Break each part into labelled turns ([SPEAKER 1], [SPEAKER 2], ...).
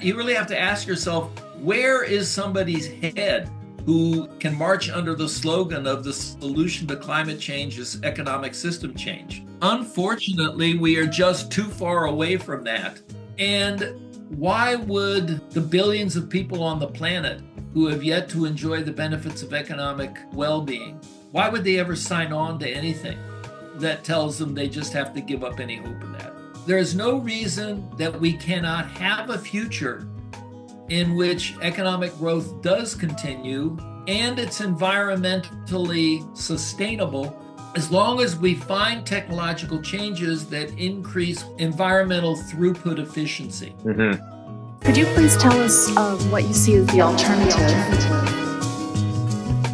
[SPEAKER 1] You really have to ask yourself, where is somebody's head who can march under the slogan of the solution to climate change is economic system change? Unfortunately, we are just too far away from that. And why would the billions of people on the planet who have yet to enjoy the benefits of economic well-being, why would they ever sign on to anything that tells them they just have to give up any hope of that? There is no reason that we cannot have a future in which economic growth does continue and it's environmentally sustainable as long as we find technological changes that increase environmental throughput efficiency.
[SPEAKER 2] Mm-hmm. Could you please tell us what you see as the alternative?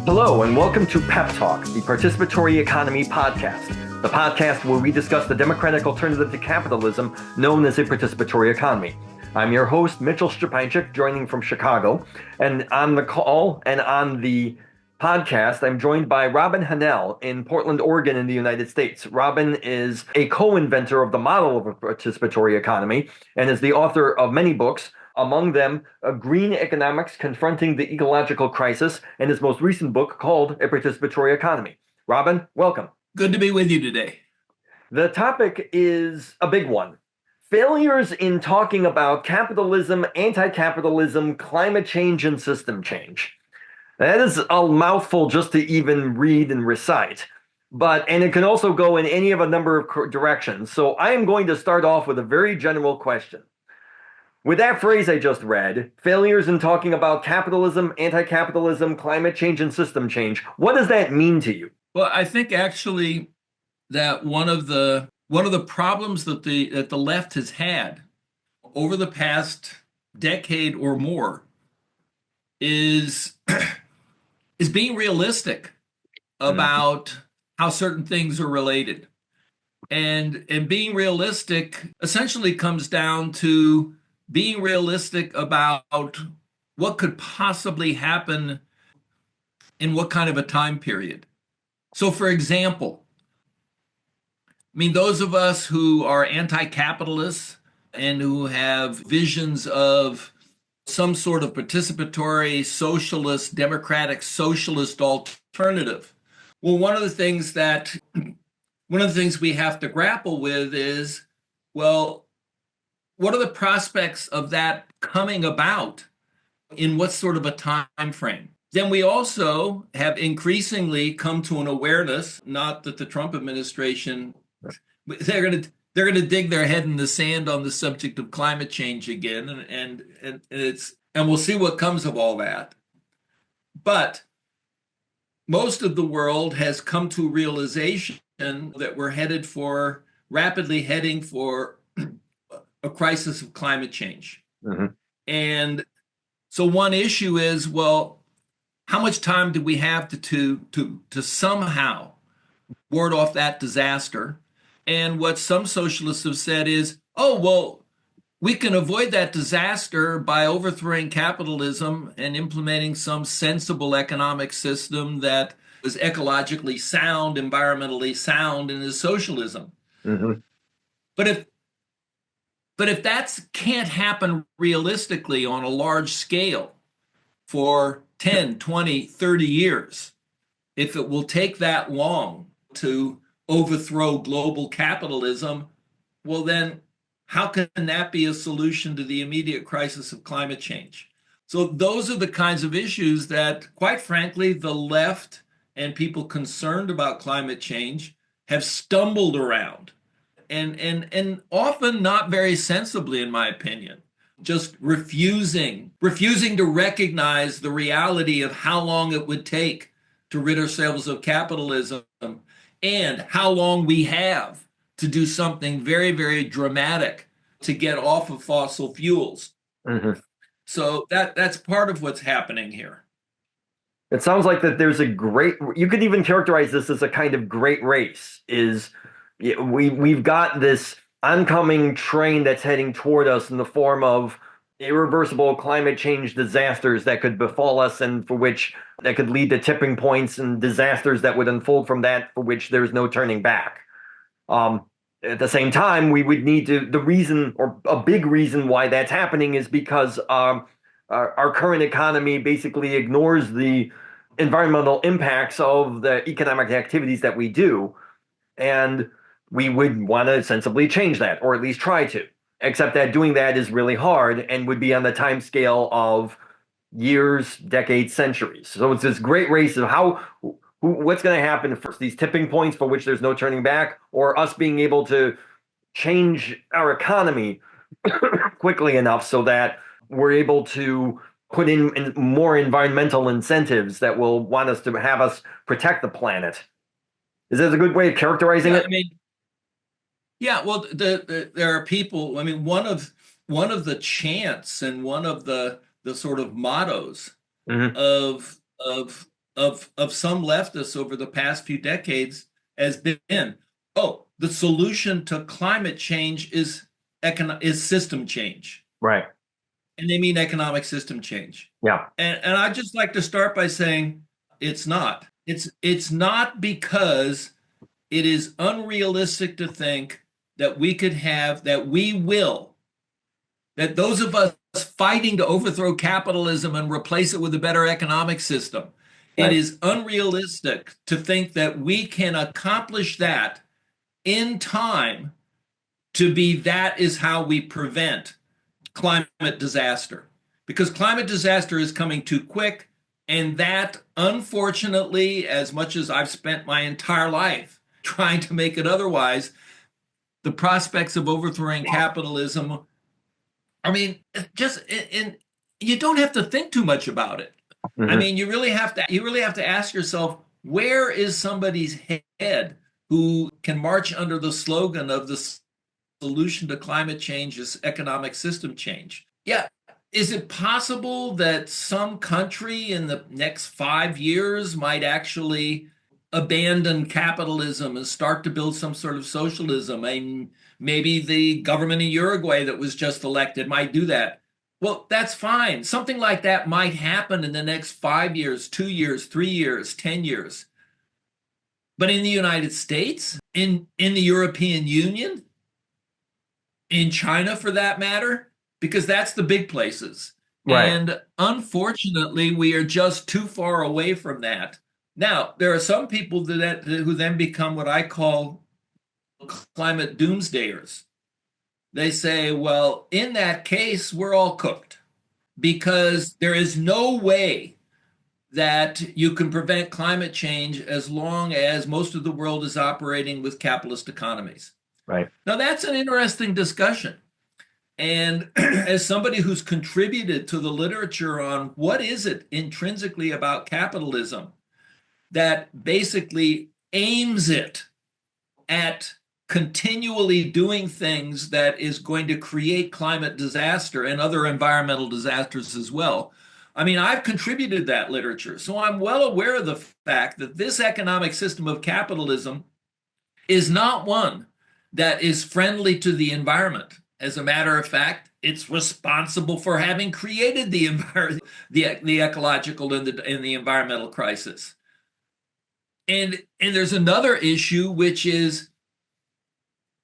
[SPEAKER 3] Hello, and welcome to PEP Talk, the Participatory Economy Podcast, the podcast where we discuss the democratic alternative to capitalism known as a participatory economy. I'm your host, Mitchell Szczepanczyk, joining from Chicago. And on the call and on the podcast, I'm joined by Robin Hahnel in Portland, Oregon in the United States. Robin is a co-inventor of the model of a participatory economy and is the author of many books, among them Green Economics, Confronting the Ecological Crisis, and his most recent book called A Participatory Economy. Robin, welcome.
[SPEAKER 1] Good to be with you today.
[SPEAKER 3] The topic is a big one. Failures in talking about capitalism, anti-capitalism, climate change, and system change. That is a mouthful just to even read and recite. And it can also go in any of a number of directions. So I am going to start off with a very general question. With that phrase I just read, failures in talking about capitalism, anti-capitalism, climate change, and system change, what does that mean to you?
[SPEAKER 1] Well, I think actually that one of the problems that the left has had over the past decade or more is being realistic about how certain things are related. And being realistic essentially comes down to being realistic about what could possibly happen in what kind of a time period. So, for example, those of us who are anti-capitalists and who have visions of some sort of participatory, socialist, democratic, socialist alternative. Well, one of the things we have to grapple with is, well, what are the prospects of that coming about in what sort of a time frame? Then we also have increasingly come to an awareness, not that the Trump administration, they're going to dig their head in the sand on the subject of climate change again, and we'll see what comes of all that. But most of the world has come to a realization that we're rapidly heading for a crisis of climate change. Mm-hmm. And so one issue is, well, how much time do we have to somehow ward off that disaster? And what some socialists have said is, oh, well, we can avoid that disaster by overthrowing capitalism and implementing some sensible economic system that is ecologically sound, environmentally sound, and is socialism. Mm-hmm. But if that can't happen realistically on a large scale for 10, 20, 30 years, if it will take that long to overthrow global capitalism, well, then how can that be a solution to the immediate crisis of climate change? So those are the kinds of issues that, quite frankly, the left and people concerned about climate change have stumbled around, and often not very sensibly, in my opinion, just refusing to recognize the reality of how long it would take to rid ourselves of capitalism and how long we have to do something very, very dramatic to get off of fossil fuels. Mm-hmm. So that's part of what's happening here.
[SPEAKER 3] It sounds like that there's you could even characterize this as a kind of great race. We've got this oncoming train that's heading toward us in the form of irreversible climate change disasters that could befall us and that could lead to tipping points and disasters that would unfold from that, for which there's no turning back. At the same time, we would need to, the reason, or a big reason why that's happening is because our current economy basically ignores the environmental impacts of the economic activities that we do. And we would want to sensibly change that, or at least try to. Except that doing that is really hard and would be on the time scale of years, decades, centuries. So it's this great race of what's going to happen first, these tipping points for which there's no turning back, or us being able to change our economy quickly enough so that we're able to put in more environmental incentives that will want us to have us protect the planet. Is that a good way of characterizing it?
[SPEAKER 1] I mean, yeah, well, there are people. I mean, one of the chants and one of the sort of mottos of some leftists over the past few decades has been, oh, the solution to climate change is system change.
[SPEAKER 3] Right.
[SPEAKER 1] And they mean economic system change.
[SPEAKER 3] Yeah.
[SPEAKER 1] And I'd just like to start by saying it's not. It's not, because it is unrealistic to think that that those of us fighting to overthrow capitalism and replace it with a better economic system, right. It is unrealistic to think that we can accomplish that in time to be that is how we prevent climate disaster. Because climate disaster is coming too quick, and that, unfortunately, as much as I've spent my entire life trying to make it otherwise, the prospects of overthrowing capitalism, I mean, you don't have to think too much about it. Mm-hmm. I mean, you really have to ask yourself, where is somebody's head who can march under the slogan of the solution to climate change is economic system change? Yeah. Is it possible that some country in the next 5 years might actually abandon capitalism and start to build some sort of socialism? I mean, maybe the government in Uruguay that was just elected might do that. Well, that's fine. Something like that might happen in the next 5 years, 2 years, 3 years, 10 years. But in the United States, in the European Union, in China for that matter, because that's the big places. Right. And unfortunately, we are just too far away from that. Now, there are some people who then become what I call climate doomsdayers. They say, well, in that case, we're all cooked, because there is no way that you can prevent climate change as long as most of the world is operating with capitalist economies. Right. Now, that's an interesting discussion. And as somebody who's contributed to the literature on what is it intrinsically about capitalism that basically aims it at continually doing things that is going to create climate disaster and other environmental disasters as well. I mean, I've contributed that literature, so I'm well aware of the fact that this economic system of capitalism is not one that is friendly to the environment. As a matter of fact, it's responsible for having created the ecological and the environmental crisis. And there's another issue, which is,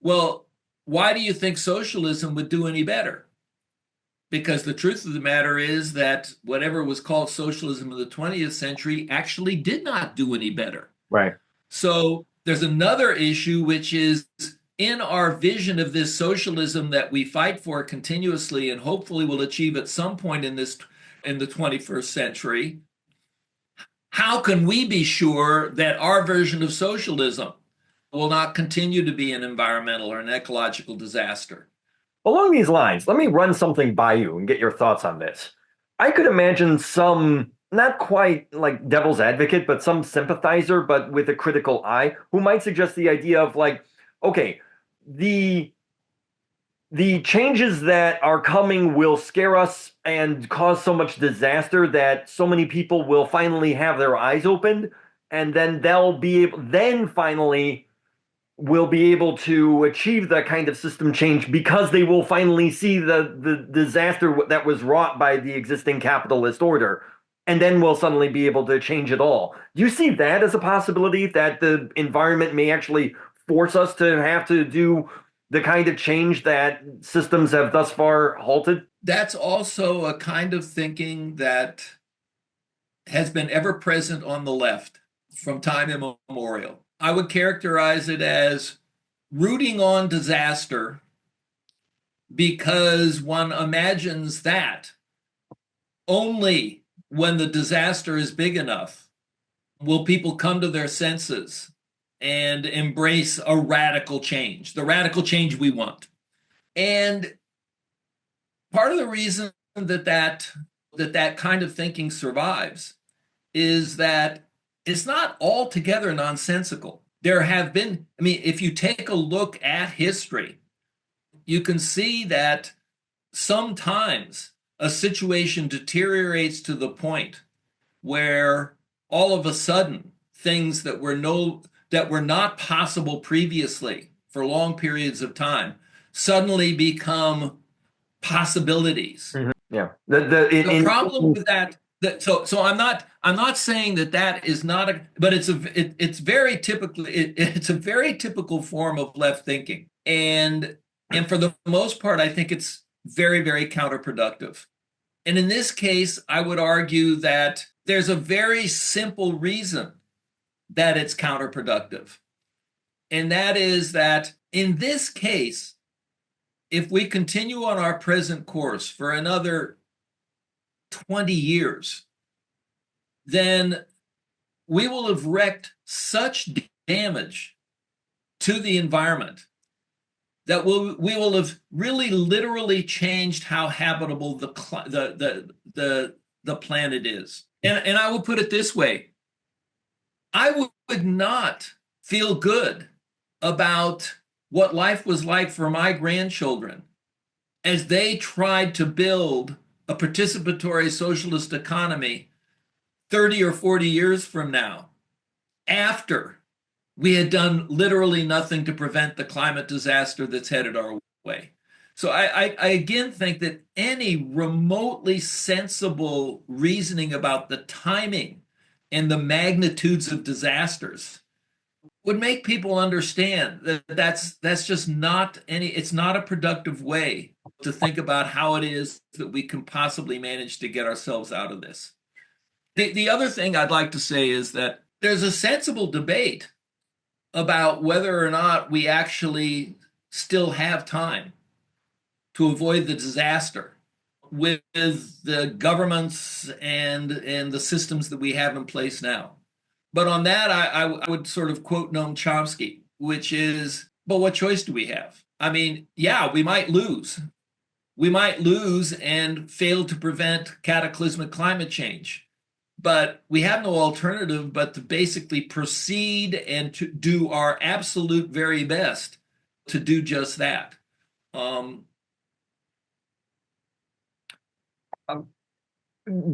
[SPEAKER 1] well, why do you think socialism would do any better? Because the truth of the matter is that whatever was called socialism in the 20th century actually did not do any better. Right. So there's another issue, which is in our vision of this socialism that we fight for continuously and hopefully will achieve at some point in the 21st century, how can we be sure that our version of socialism will not continue to be an environmental or an ecological disaster?
[SPEAKER 3] Along these lines, let me run something by you and get your thoughts on this. I could imagine some, not quite like devil's advocate, but some sympathizer, but with a critical eye, who might suggest the idea of like, okay, the changes that are coming will scare us and cause so much disaster that so many people will finally have their eyes opened, and then finally will be able to achieve that kind of system change because they will finally see the disaster that was wrought by the existing capitalist order, and then we'll suddenly be able to change it all. Do you see that as a possibility, that the environment may actually force us to have to do the kind of change that systems have thus far halted?
[SPEAKER 1] That's also a kind of thinking that has been ever present on the left from time immemorial. I would characterize it as rooting on disaster because one imagines that only when the disaster is big enough will people come to their senses and embrace a radical change, the radical change we want. And part of the reason that kind of thinking survives is that it's not altogether nonsensical. There have been, if you take a look at history, you can see that sometimes a situation deteriorates to the point where all of a sudden things that were not possible previously for long periods of time suddenly become possibilities.
[SPEAKER 3] Mm-hmm. Yeah.
[SPEAKER 1] The problem with that. So I'm not saying that is not but it's very typically it's a very typical form of left thinking, and for the most part I think it's very, very counterproductive. And in this case, I would argue that there's a very simple reason that it's counterproductive, and that is that in this case, if we continue on our present course for another 20 years, then we will have wreaked such damage to the environment that we will have really literally changed how habitable the planet is. And I will put it this way. I would not feel good about what life was like for my grandchildren as they tried to build a participatory socialist economy 30 or 40 years from now, after we had done literally nothing to prevent the climate disaster that's headed our way. So I again think that any remotely sensible reasoning about the timing and the magnitudes of disasters would make people understand that that's just not it's not a productive way to think about how it is that we can possibly manage to get ourselves out of this. The other thing I'd like to say is that there's a sensible debate about whether or not we actually still have time to avoid the disaster with the governments and the systems that we have in place now. But on that, I would sort of quote Noam Chomsky, which is, but what choice do we have? Yeah, we might lose. We might lose and fail to prevent cataclysmic climate change. But we have no alternative but to basically proceed and to do our absolute very best to do just that.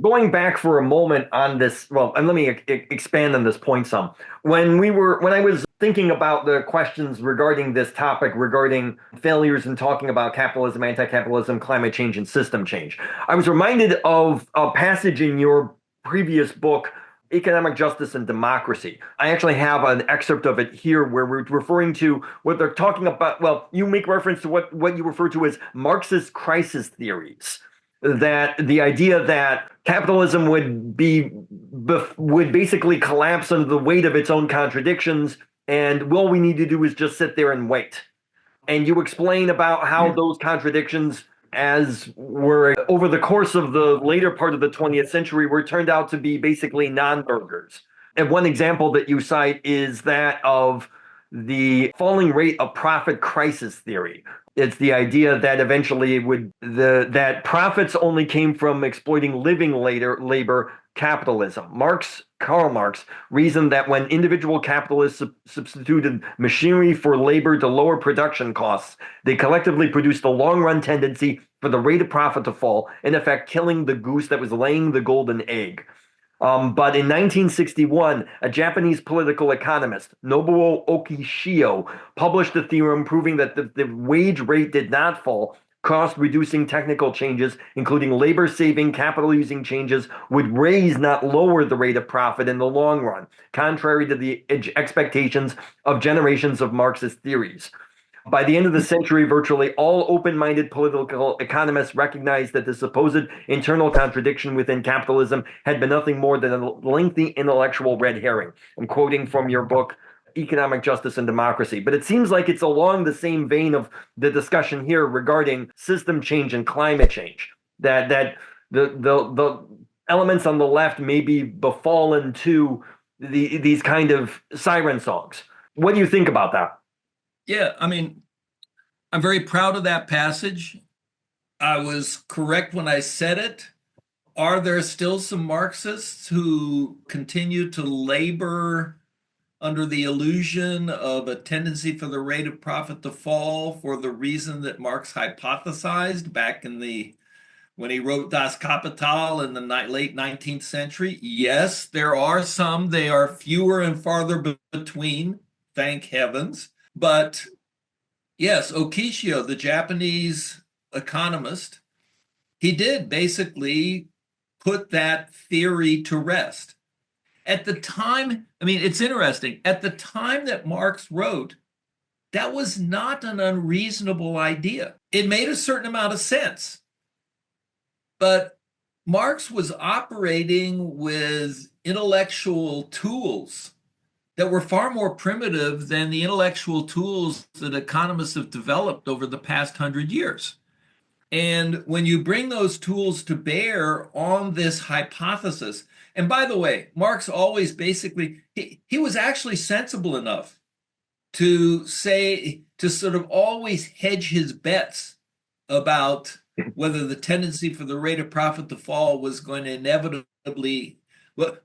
[SPEAKER 3] Going back for a moment on this, and let me expand on this point some. When I was thinking about the questions regarding this topic, regarding failures in talking about capitalism, anti-capitalism, climate change, and system change, I was reminded of a passage in your previous book, Economic Justice and Democracy. I actually have an excerpt of it here where we're referring to what they're talking about. Well, you make reference to what you refer to as Marxist crisis theories. That the idea that capitalism would basically collapse under the weight of its own contradictions, and all we need to do is just sit there and wait. And you explain about how those contradictions, as were over the course of the later part of the 20th century, were turned out to be basically non-burgers. And one example that you cite is that of the falling rate of profit crisis theory. It's the idea that eventually that profits only came from exploiting living labor capitalism. Karl Marx reasoned that when individual capitalists substituted machinery for labor to lower production costs, they collectively produced a long-run tendency for the rate of profit to fall, in effect killing the goose that was laying the golden egg. But in 1961, a Japanese political economist, Nobuo Okishio, published a theorem proving that the wage rate did not fall. cost-reducing technical changes, including labor-saving, capital-using changes, would raise, not lower, the rate of profit in the long run, contrary to the expectations of generations of Marxist theories. By the end of the century, virtually all open-minded political economists recognized that the supposed internal contradiction within capitalism had been nothing more than a lengthy intellectual red herring. I'm quoting from your book, Economic Justice and Democracy. But it seems like it's along the same vein of the discussion here regarding system change and climate change, that the elements on the left may be befallen to these kind of siren songs. What do you think about that?
[SPEAKER 1] Yeah, I mean, I'm very proud of that passage. I was correct when I said it. Are there still some Marxists who continue to labor under the illusion of a tendency for the rate of profit to fall for the reason that Marx hypothesized back when he wrote Das Kapital in the late 19th century? Yes, there are some. They are fewer and farther between, thank heavens. But yes, Okishio, the Japanese economist, he did basically put that theory to rest. At the time, I mean, it's interesting. At the time that Marx wrote, that was not an unreasonable idea. It made a certain amount of sense. But Marx was operating with intellectual tools that were far more primitive than the intellectual tools that economists have developed over the past 100 years. And when you bring those tools to bear on this hypothesis, and by the way, Marx always basically, he was actually sensible enough to sort of always hedge his bets about whether the tendency for the rate of profit to fall was going to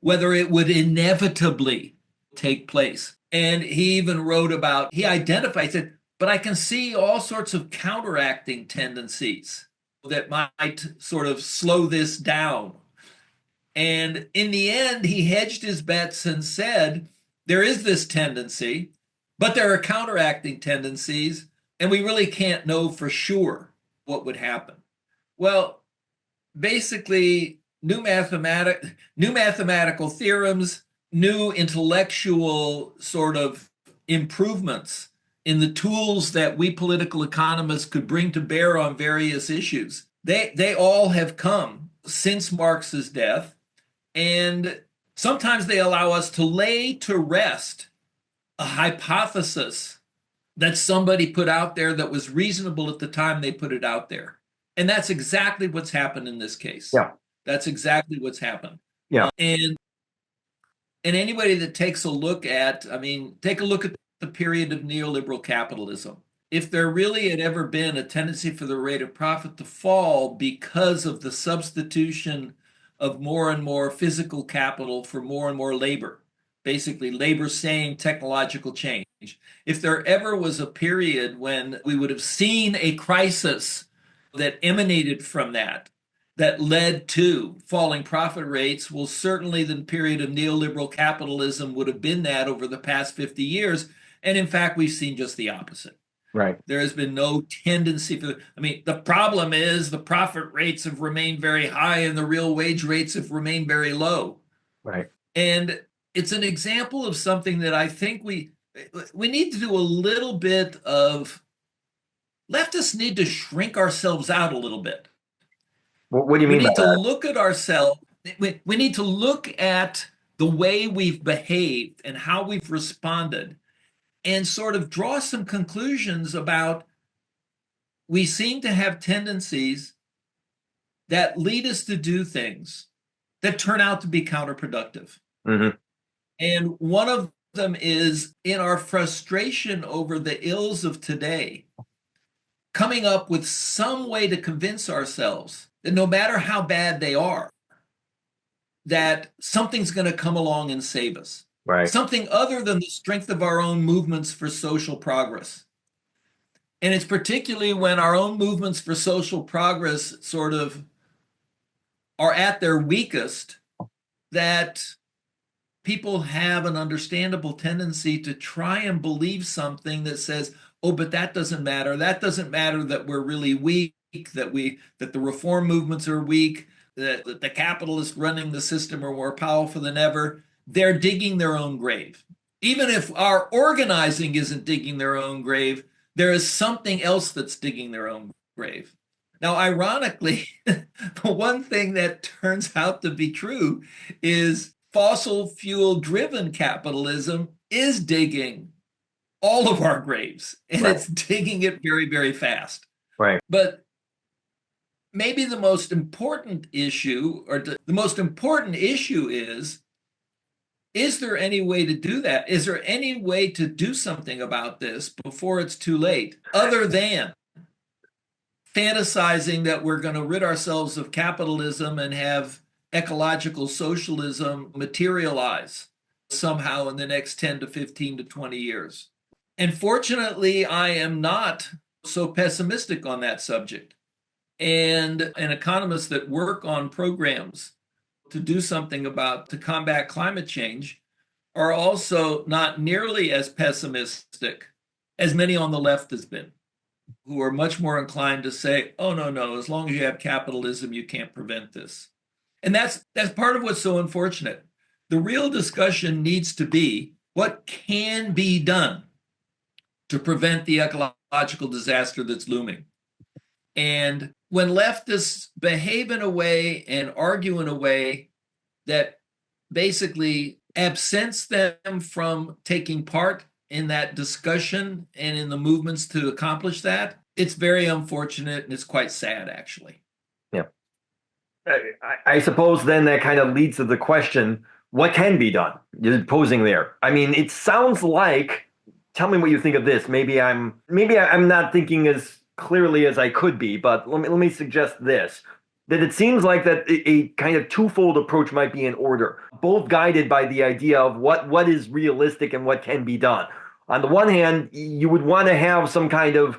[SPEAKER 1] whether it would inevitably take place. And he even wrote about, he said, but I can see all sorts of counteracting tendencies that might sort of slow this down. And in the end, he hedged his bets and said, there is this tendency, but there are counteracting tendencies, and we really can't know for sure what would happen. Well, basically, new mathematical theorems, new intellectual sort of improvements in the tools that we political economists could bring to bear on various issues. They all have come since Marx's death, and sometimes they allow us to lay to rest a hypothesis that somebody put out there that was reasonable at the time they put it out there. And that's exactly what's happened in this case.
[SPEAKER 3] Yeah.
[SPEAKER 1] That's exactly what's happened.
[SPEAKER 3] Yeah.
[SPEAKER 1] And anybody that take a look at the period of neoliberal capitalism. If there really had ever been a tendency for the rate of profit to fall because of the substitution of more and more physical capital for more and more labor, basically labor saying technological change. If there ever was a period when we would have seen a crisis that emanated from that led to falling profit rates, well, certainly the period of neoliberal capitalism would have been that over the past 50 years. And in fact, we've seen just the opposite.
[SPEAKER 3] Right.
[SPEAKER 1] There has been no tendency the problem is the profit rates have remained very high and the real wage rates have remained very low.
[SPEAKER 3] Right.
[SPEAKER 1] And it's an example of something that I think we need to do a little bit of, leftists need to shrink ourselves out a little bit.
[SPEAKER 3] What do you mean by that?
[SPEAKER 1] We need to look at ourselves. We need to look at the way we've behaved and how we've responded and sort of draw some conclusions about, we seem to have tendencies that lead us to do things that turn out to be counterproductive.
[SPEAKER 3] Mm-hmm.
[SPEAKER 1] And one of them is, in our frustration over the ills of today, coming up with some way to convince ourselves that no matter how bad they are, that something's going to come along and save us.
[SPEAKER 3] Right.
[SPEAKER 1] Something other than the strength of our own movements for social progress. And it's particularly when our own movements for social progress sort of are at their weakest that people have an understandable tendency to try and believe something that says, oh, but that doesn't matter. That doesn't matter that we're really weak. that the reform movements are weak, that the capitalists running the system are more powerful than ever. They're digging their own grave. Even if our organizing isn't digging their own grave, there is something else that's digging their own grave. Now, ironically, the one thing that turns out to be true is fossil fuel driven capitalism is digging all of our graves, and It's digging it very, very fast.
[SPEAKER 3] Right.
[SPEAKER 1] But maybe the most important issue, or the most important issue is there any way to do that? Is there any way to do something about this before it's too late, other than fantasizing that we're going to rid ourselves of capitalism and have ecological socialism materialize somehow in the next 10 to 15 to 20 years? And fortunately, I am not so pessimistic on that subject. And economists that work on programs to do something to combat climate change are also not nearly as pessimistic as many on the left has been, who are much more inclined to say, oh, no, as long as you have capitalism, you can't prevent this. And that's part of what's so unfortunate. The real discussion needs to be what can be done to prevent the ecological disaster that's looming. And when leftists behave in a way and argue in a way that basically absents them from taking part in that discussion and in the movements to accomplish that, it's very unfortunate and it's quite sad, actually.
[SPEAKER 3] Yeah. I suppose then that kind of leads to the question, what can be done? You're posing there. I mean, it sounds like, tell me what you think of this. Maybe I'm not thinking as clearly as I could be, but let me suggest this, that it seems like that a kind of twofold approach might be in order, both guided by the idea of what is realistic and what can be done. On the one hand, you would want to have some kind of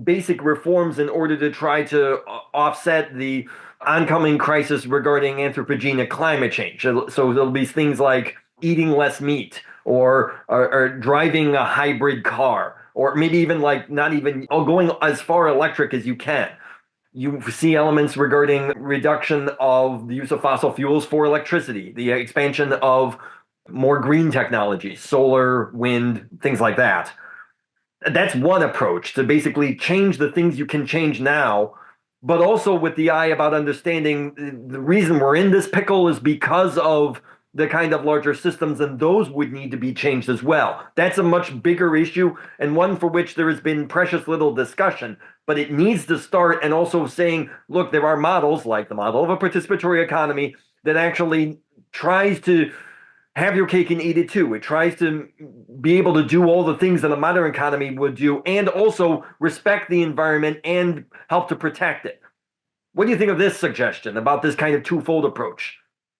[SPEAKER 3] basic reforms in order to try to offset the oncoming crisis regarding anthropogenic climate change. So there'll be things like eating less meat or driving a hybrid car, or maybe even going as far electric as you can. You see elements regarding reduction of the use of fossil fuels for electricity, the expansion of more green technologies, solar, wind, things like that. That's one approach, to basically change the things you can change now, but also with the eye about understanding the reason we're in this pickle is because of the kind of larger systems, and those would need to be changed as well. That's a much bigger issue, and one for which there has been precious little discussion, but it needs to start. And also saying, look, there are models like the model of a participatory economy that actually tries to have your cake and eat it too. It tries to be able to do all the things that a modern economy would do, and also respect the environment and help to protect it. What do you think of this suggestion about this kind of twofold approach?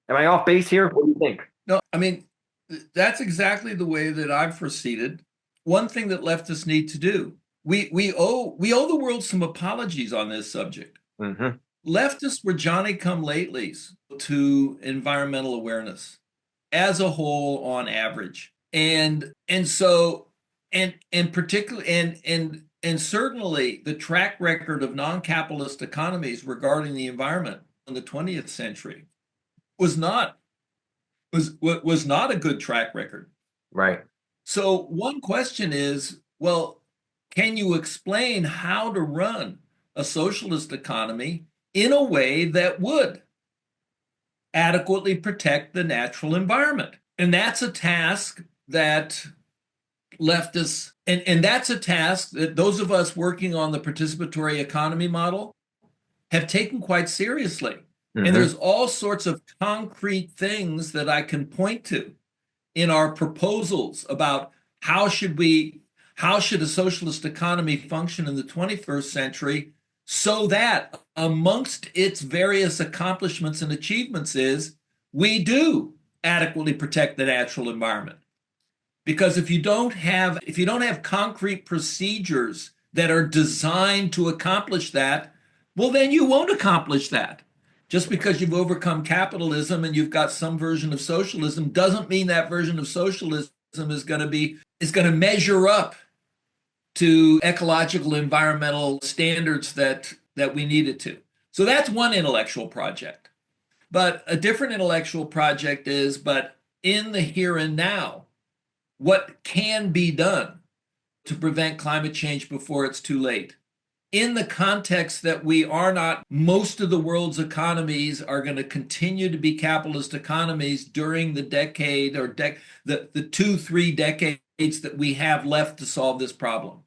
[SPEAKER 3] Am I off base here? What do you think?
[SPEAKER 1] No, I mean, that's exactly the way that I've proceeded. One thing that leftists need to do, we owe the world some apologies on this subject.
[SPEAKER 3] Mm-hmm.
[SPEAKER 1] Leftists were Johnny-come-latelys to environmental awareness as a whole, on average, and certainly the track record of non-capitalist economies regarding the environment in the 20th century was not a good track record.
[SPEAKER 3] Right.
[SPEAKER 1] So one question is, well, can you explain how to run a socialist economy in a way that would adequately protect the natural environment? And that's a task that leftists, and that's a task that those of us working on the participatory economy model have taken quite seriously. Mm-hmm. And there's all sorts of concrete things that I can point to in our proposals about how should a socialist economy function in the 21st century, so that amongst its various accomplishments and achievements is we do adequately protect the natural environment. Because if you don't have concrete procedures that are designed to accomplish that, well, then you won't accomplish that. Just because you've overcome capitalism and you've got some version of socialism doesn't mean that version of socialism is going to measure up to ecological environmental standards that that we needed to. So that's one intellectual project. But a different intellectual project is, but in the here and now, what can be done to prevent climate change before it's too late? In the context that we are not, most of the world's economies are going to continue to be capitalist economies during the decade or the 2-3 decades that we have left to solve this problem.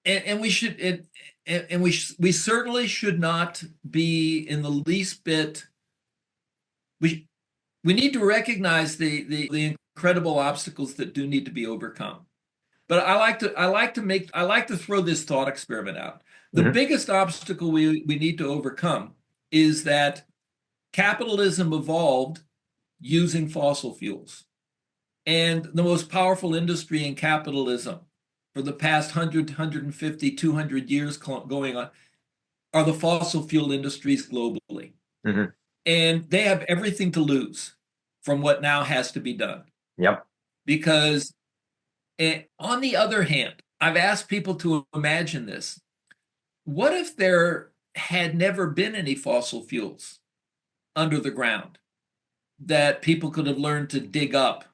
[SPEAKER 1] And we should, and we certainly should not be in the least bit. We need to recognize the incredible obstacles that do need to be overcome. But I like to throw this thought experiment out. The biggest obstacle we need to overcome is that capitalism evolved using fossil fuels. And the most powerful industry in capitalism for the past 100, 150, 200 years going on are the fossil fuel industries globally. And they have everything to lose from what now has to be done.
[SPEAKER 3] Yep.
[SPEAKER 1] Because on the other hand, I've asked people to imagine this. What if there had never been any fossil fuels under the ground that people could have learned to dig up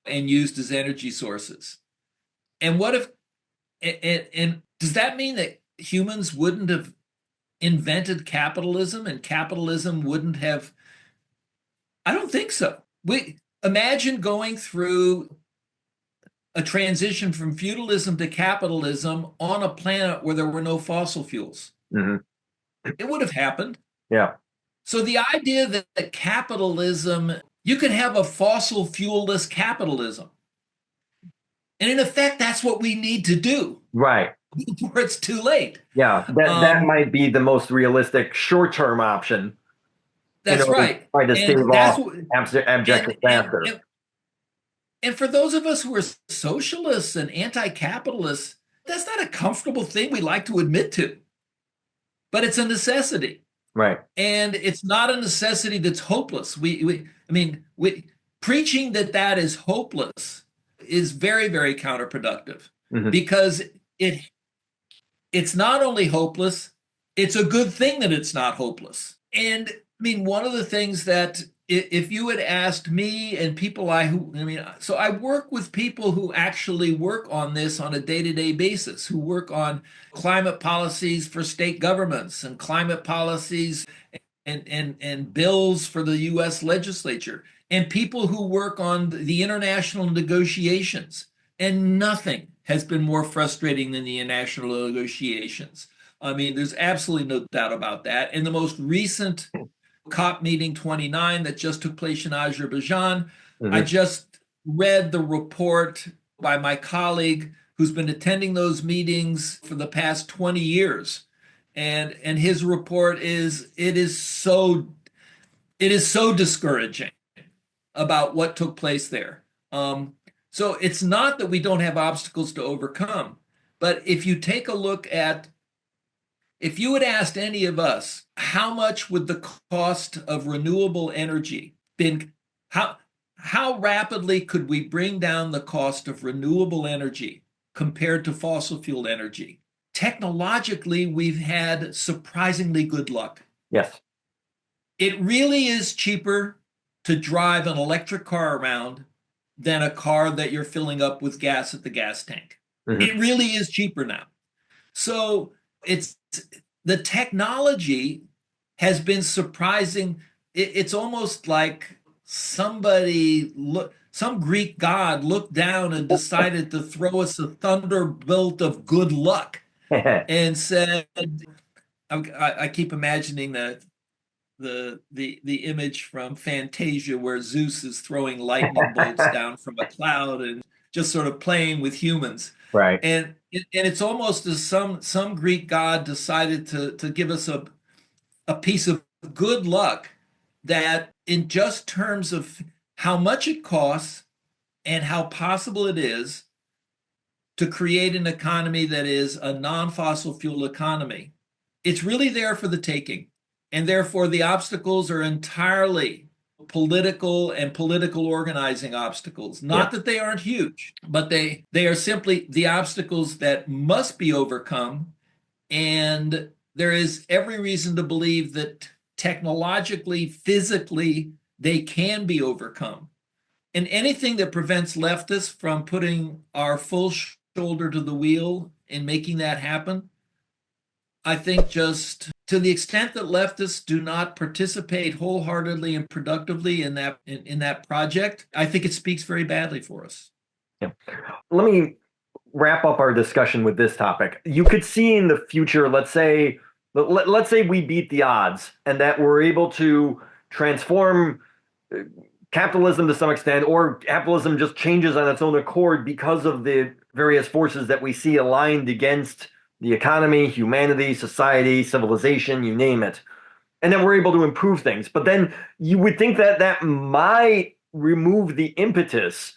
[SPEAKER 1] and used as energy sources? And what if, and does that mean that humans wouldn't have invented capitalism and capitalism wouldn't have? I don't think so. We imagine going through a transition from feudalism to capitalism on a planet where there were no fossil fuels. It would have happened.
[SPEAKER 3] Yeah.
[SPEAKER 1] So the idea that capitalism, you can have a fossil fuel-less capitalism. And in effect, that's what we need to do.
[SPEAKER 3] Right.
[SPEAKER 1] Before it's too late.
[SPEAKER 3] Yeah, that might be the most realistic short-term option.
[SPEAKER 1] That's right.
[SPEAKER 3] Try to stave off abject disaster.
[SPEAKER 1] And for those of us who are socialists and anti-capitalists, that's not a comfortable thing we like to admit to. But it's a necessity.
[SPEAKER 3] Right.
[SPEAKER 1] And it's not a necessity that's hopeless. Preaching that is hopeless is very, very counterproductive because it's not only hopeless, it's a good thing that it's not hopeless. And one of the things that if you had asked me and people so I work with people who actually work on this on a day-to-day basis, who work on climate policies for state governments and climate policies and bills for the U.S. legislature, and people who work on the international negotiations. And nothing has been more frustrating than the international negotiations. There's absolutely no doubt about that. And the most recent COP meeting 29 that just took place in Azerbaijan, I just read the report by my colleague who's been attending those meetings for the past 20 years. And his report is so discouraging about what took place there. So it's not that we don't have obstacles to overcome, but if you take a look at, if you had asked any of us, how much would the cost of renewable energy been, how rapidly could we bring down the cost of renewable energy compared to fossil fuel energy? Technologically, we've had surprisingly good luck.
[SPEAKER 3] Yes.
[SPEAKER 1] It really is cheaper to drive an electric car around than a car that you're filling up with gas at the gas tank. It really is cheaper now. So the technology has been surprising. It's almost like some Greek god looked down and decided to throw us a thunderbolt of good luck and said, I keep imagining the image from Fantasia where Zeus is throwing lightning bolts down from a cloud and just sort of playing with humans.
[SPEAKER 3] Right.
[SPEAKER 1] And it's almost as some Greek god decided to give us a piece of good luck that in just terms of how much it costs and how possible it is to create an economy that is a non-fossil fuel economy, it's really there for the taking. And therefore, the obstacles are entirely political and political organizing obstacles. Not that they aren't huge, but they are simply the obstacles that must be overcome. And there is every reason to believe that technologically, physically, they can be overcome. And anything that prevents leftists from putting our full shoulder to the wheel and making that happen, I think just to the extent that leftists do not participate wholeheartedly and productively in that project, I think it speaks very badly for us.
[SPEAKER 3] Yeah. Let me wrap up our discussion with this topic. You could see in the future, let's say we beat the odds and that we're able to transform capitalism to some extent, or capitalism just changes on its own accord because of the various forces that we see aligned against the economy, humanity, society, civilization, you name it. And then we're able to improve things. But then you would think that that might remove the impetus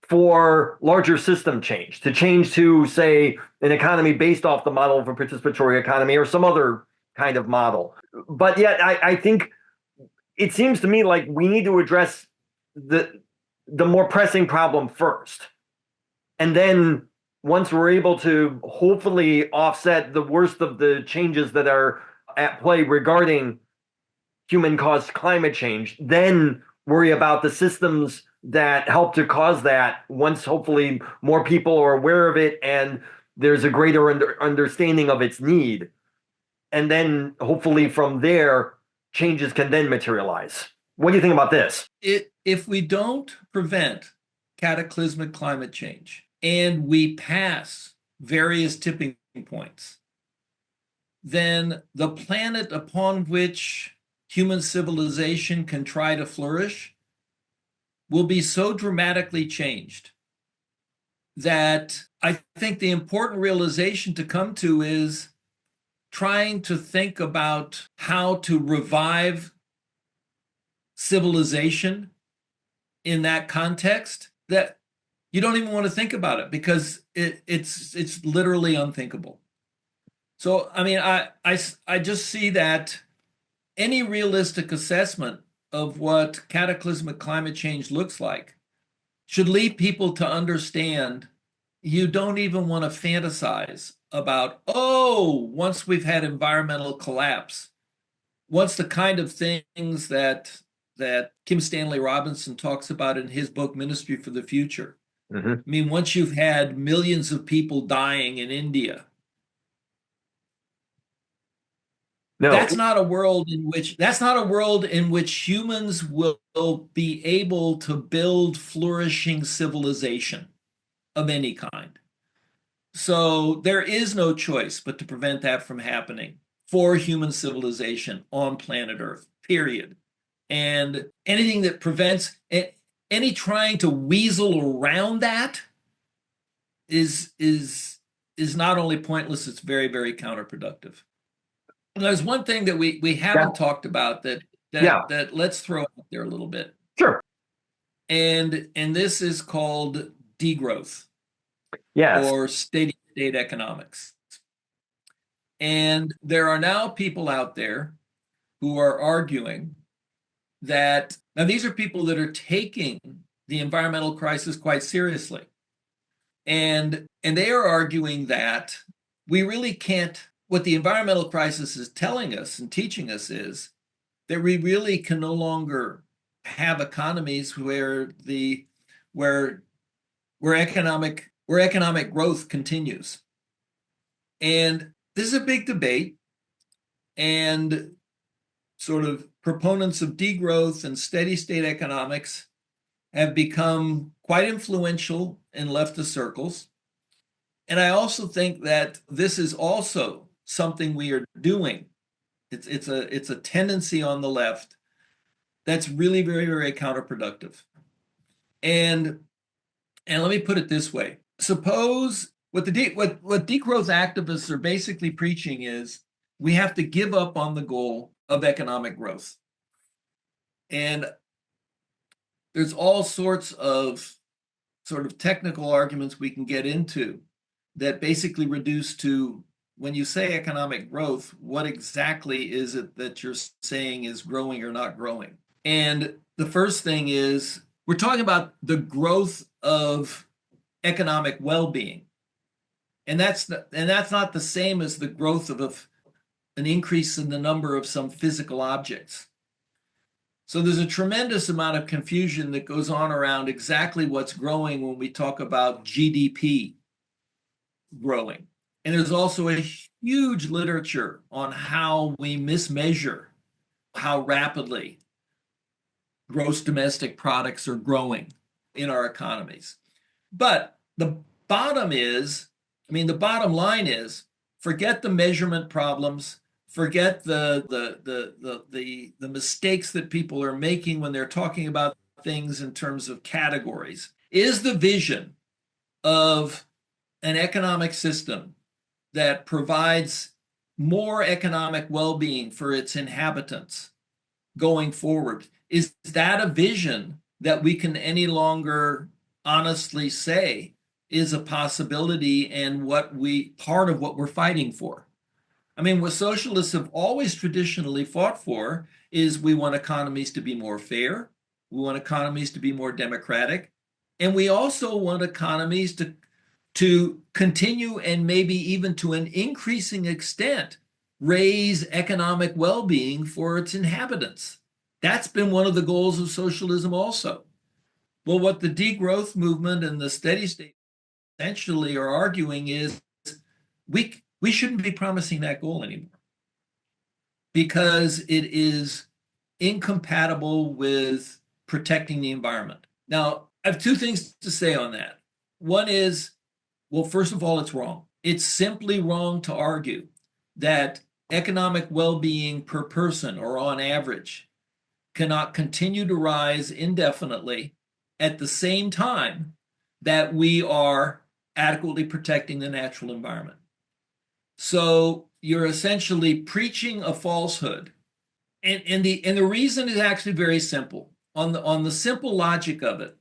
[SPEAKER 3] for larger system change, to, say, an economy based off the model of a participatory economy or some other kind of model. But yet I think it seems to me like we need to address the more pressing problem first. And then once we're able to hopefully offset the worst of the changes that are at play regarding human-caused climate change, then worry about the systems that help to cause that once hopefully more people are aware of it and there's a greater understanding of its need. And then hopefully from there, changes can then materialize. What do you think about this?
[SPEAKER 1] If we don't prevent cataclysmic climate change and we pass various tipping points, then the planet upon which human civilization can try to flourish will be so dramatically changed that I think the important realization to come to is trying to think about how to revive civilization in that context, that you don't even want to think about it because it's literally unthinkable. So, I mean, I just see that any realistic assessment of what cataclysmic climate change looks like should lead people to understand you don't even want to fantasize about, once we've had environmental collapse, once the kind of things that Kim Stanley Robinson talks about in his book, Ministry for the Future. Mm-hmm. I mean, once you've had millions of people dying in India, no. That's not a world in which humans will be able to build flourishing civilization of any kind. So there is no choice but to prevent that from happening for human civilization on planet Earth, period. And anything that prevents any trying to weasel around that is not only pointless, it's very, very counterproductive. And there's one thing that we haven't talked about that let's throw out there a little bit.
[SPEAKER 3] Sure.
[SPEAKER 1] And this is called degrowth.
[SPEAKER 3] Yes.
[SPEAKER 1] Or steady state economics. And there are now people out there who are arguing that, now these are people that are taking the environmental crisis quite seriously. And they are arguing that we really can't, what the environmental crisis is telling us and teaching us is that we really can no longer have economies where economic growth continues. And this is a big debate, and sort of proponents of degrowth and steady state economics have become quite influential in leftist circles. And I also think that this is also something we are doing. It's a tendency on the left that's really very, very counterproductive. And let me put it this way. Suppose what degrowth activists are basically preaching is we have to give up on the goal of economic growth. And there's all sorts of sort of technical arguments we can get into that basically reduce to, when you say economic growth, what exactly is it that you're saying is growing or not growing? And the first thing is we're talking about the growth of economic well-being. And that's not the same as the growth of an increase in the number of some physical objects. So there's a tremendous amount of confusion that goes on around exactly what's growing when we talk about GDP growing. And there's also a huge literature on how we mismeasure how rapidly gross domestic products are growing in our economies. But the bottom line is, forget the measurement problems, forget the mistakes that people are making when they're talking about things in terms of categories. Is the vision of an economic system that provides more economic well-being for its inhabitants going forward, is that a vision that we can any longer honestly say is a possibility and part of what we're fighting for? I mean, what socialists have always traditionally fought for is we want economies to be more fair, we want economies to be more democratic, and we also want economies to continue and maybe even to an increasing extent raise economic well-being for its inhabitants. That's been one of the goals of socialism also. Well, what the degrowth movement and the steady state essentially are arguing is we shouldn't be promising that goal anymore because it is incompatible with protecting the environment. Now, I have two things to say on that. One is, well, first of all, it's wrong. It's simply wrong to argue that economic well-being per person or on average cannot continue to rise indefinitely at the same time that we are adequately protecting the natural environment. So you're essentially preaching a falsehood. And the reason is actually very simple. On the simple logic of it,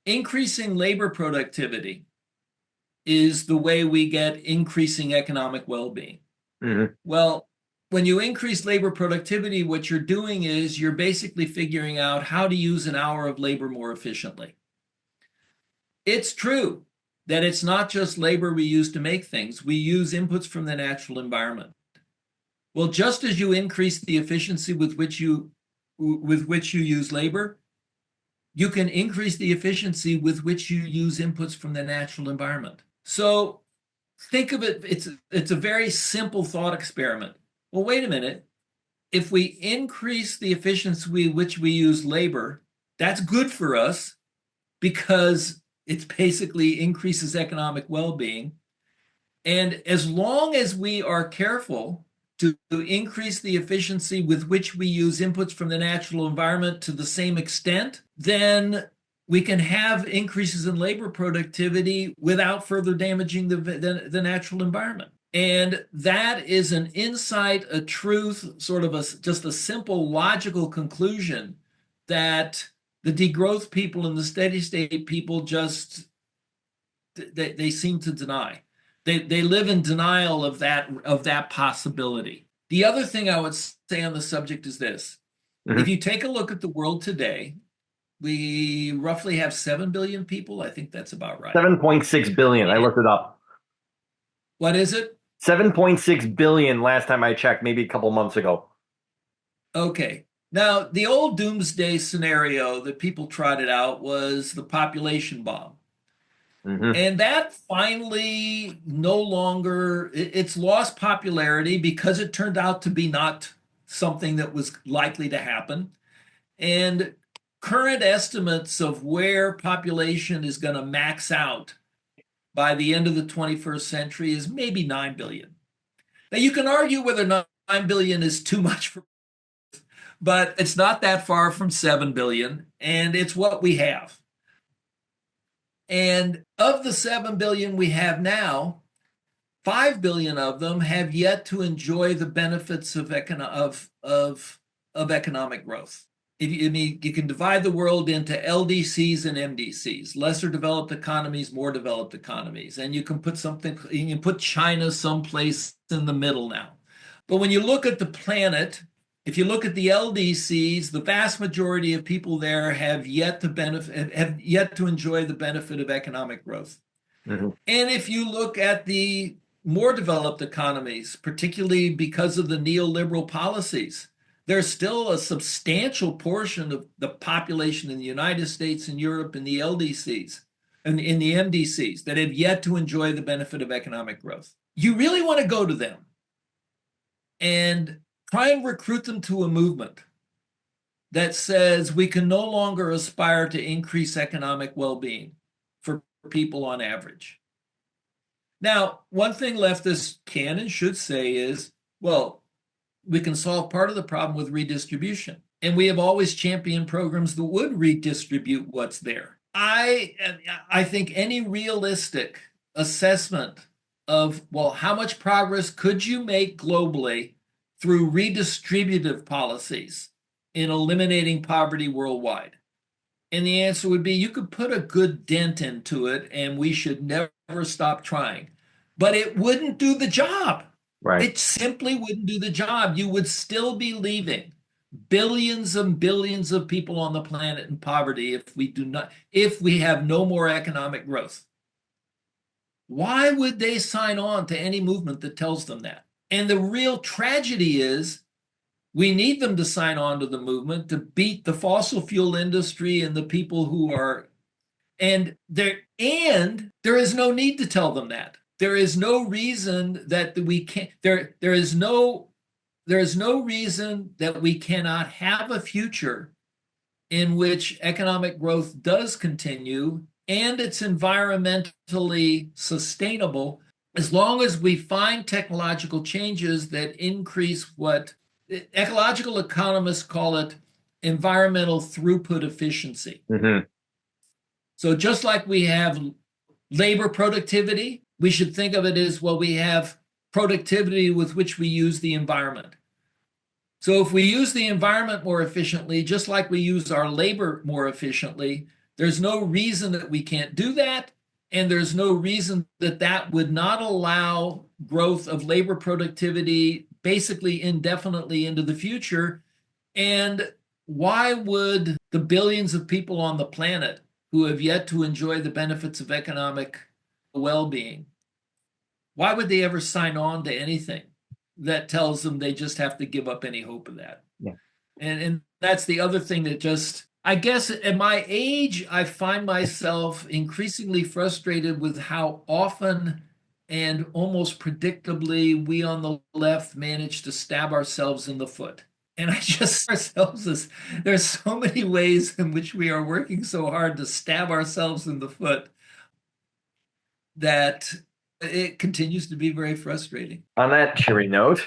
[SPEAKER 1] increasing labor productivity is the way we get increasing economic well-being. Mm-hmm. Well, when you increase labor productivity, what you're doing is you're basically figuring out how to use an hour of labor more efficiently. It's true that it's not just labor we use to make things. We use inputs from the natural environment. Well, just as you increase the efficiency with which you use labor, you can increase the efficiency with which you use inputs from the natural environment. So think of it, it's a very simple thought experiment. Well, wait a minute. If we increase the efficiency with which we use labor, that's good for us because it basically increases economic well-being. And as long as we are careful to increase the efficiency with which we use inputs from the natural environment to the same extent, then we can have increases in labor productivity without further damaging the natural environment. And that is an insight, a truth, sort of just a simple logical conclusion that the degrowth people and the steady state people just, they seem to deny. They live in denial of that possibility. The other thing I would say on the subject is this. Mm-hmm. If you take a look at the world today, we roughly have 7 billion people. I think that's about right.
[SPEAKER 3] 7.6 billion. I looked it up.
[SPEAKER 1] What is it?
[SPEAKER 3] 7.6 billion last time I checked, maybe a couple months ago.
[SPEAKER 1] Okay. Now, the old doomsday scenario that people trotted out was the population bomb. Mm-hmm. And that finally no longer, it's lost popularity because it turned out to be not something that was likely to happen. And current estimates of where population is going to max out by the end of the 21st century is maybe 9 billion. Now, you can argue whether 9 billion is too much for, but it's not that far from 7 billion, and it's what we have. And of the 7 billion we have now, 5 billion of them have yet to enjoy the benefits of economic growth. You can divide the world into LDCs and MDCs, lesser developed economies, more developed economies, and you can put China someplace in the middle now. But when you look at the planet, if you look at the LDCs, the vast majority of people there have yet to enjoy the benefit of economic growth. Mm-hmm. And if you look at the more developed economies, particularly because of the neoliberal policies. There's still a substantial portion of the population in the United States and Europe and the LDCs and in the MDCs that have yet to enjoy the benefit of economic growth. You really want to go to them and try and recruit them to a movement that says we can no longer aspire to increase economic well-being for people on average. Now, one thing leftists can and should say is, well, we can solve part of the problem with redistribution. And we have always championed programs that would redistribute what's there. I think any realistic assessment of, well, how much progress could you make globally through redistributive policies in eliminating poverty worldwide? And the answer would be you could put a good dent into it, and we should never stop trying. But it wouldn't do the job.
[SPEAKER 3] Right.
[SPEAKER 1] It simply wouldn't do the job. You would still be leaving billions and billions of people on the planet in poverty if we have no more economic growth. Why would they sign on to any movement that tells them that? And the real tragedy is we need them to sign on to the movement to beat the fossil fuel industry and the people who are, and there is no need to tell them that. There is no reason that we can't, there is no reason that we cannot have a future in which economic growth does continue and it's environmentally sustainable, as long as we find technological changes that increase what ecological economists call it environmental throughput efficiency.
[SPEAKER 3] Mm-hmm.
[SPEAKER 1] So just like we have labor productivity, we should think of it as, well, we have productivity with which we use the environment. So if we use the environment more efficiently, just like we use our labor more efficiently, there's no reason that we can't do that. And there's no reason that that would not allow growth of labor productivity basically indefinitely into the future. And why would the billions of people on the planet who have yet to enjoy the benefits of economic well-being, why would they ever sign on to anything that tells them they just have to give up any hope of that?
[SPEAKER 3] Yeah.
[SPEAKER 1] And that's the other thing that just, I guess at my age, I find myself increasingly frustrated with how often and almost predictably we on the left manage to stab ourselves in the foot. And I just ourselves as there's so many ways in which we are working so hard to stab ourselves in the foot that it continues to be very frustrating.
[SPEAKER 3] On that cheery note,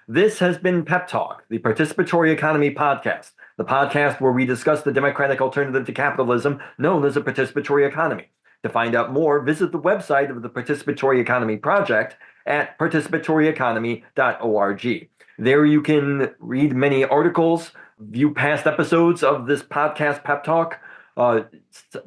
[SPEAKER 3] this has been PEP Talk, the Participatory Economy Podcast, the podcast where we discuss the democratic alternative to capitalism known as a participatory economy. To find out more, visit the website of the Participatory Economy Project at participatory.economy.org. There you can read many articles, view past episodes of this podcast, PEP Talk,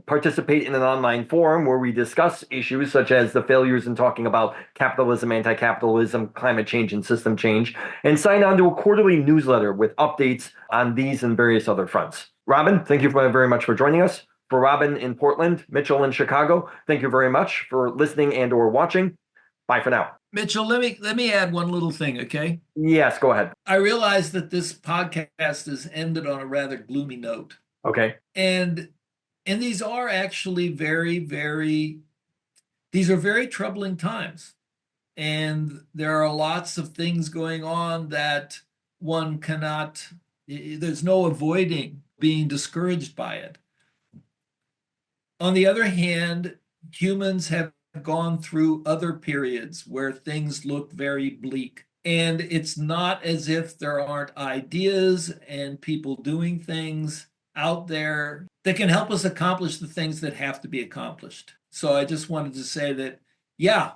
[SPEAKER 3] participate in an online forum where we discuss issues such as the failures in talking about capitalism, anti-capitalism, climate change, and system change, and sign on to a quarterly newsletter with updates on these and various other fronts. Robin, thank you very much for joining us. For Robin in Portland, Mitchell in Chicago, thank you very much for listening and or watching. Bye for now.
[SPEAKER 1] Mitchell, let me add one little thing, okay?
[SPEAKER 3] Yes, go ahead.
[SPEAKER 1] I realize that this podcast has ended on a rather gloomy note.
[SPEAKER 3] Okay.
[SPEAKER 1] And these are actually very troubling times. And there are lots of things going on that one cannot, there's no avoiding being discouraged by it. On the other hand, humans have gone through other periods where things look very bleak. And it's not as if there aren't ideas and people doing things out there that can help us accomplish the things that have to be accomplished. So I just wanted to say that, yeah,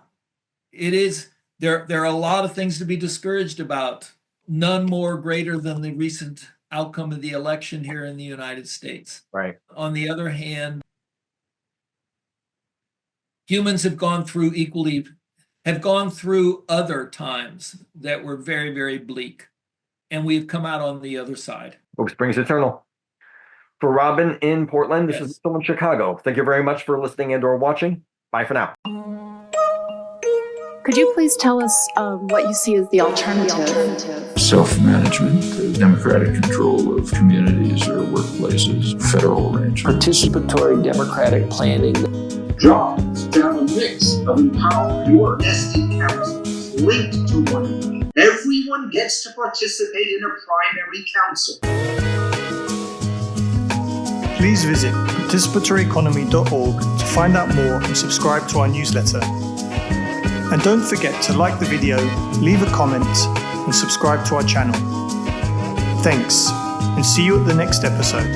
[SPEAKER 1] it is, there are a lot of things to be discouraged about, none more greater than the recent outcome of the election here in the United States.
[SPEAKER 3] Right.
[SPEAKER 1] On the other hand, humans have gone through other times that were very, very bleak, and we've come out on the other side.
[SPEAKER 3] Hope springs eternal. For Robin in Portland, this is Mitchell in Chicago. Thank you very much for listening and or watching. Bye for now.
[SPEAKER 2] Could you please tell us what you see as the alternative?
[SPEAKER 4] Self-management, democratic control of communities or workplaces, federal arrangement.
[SPEAKER 5] Participatory democratic planning.
[SPEAKER 6] Jobs to have a mix of empowered work, nested councils linked to one another. Everyone gets to participate in a primary council.
[SPEAKER 7] Please visit participatory-economy.org to find out more and subscribe to our newsletter. And don't forget to like the video, leave a comment, and subscribe to our channel. Thanks, and see you at the next episode.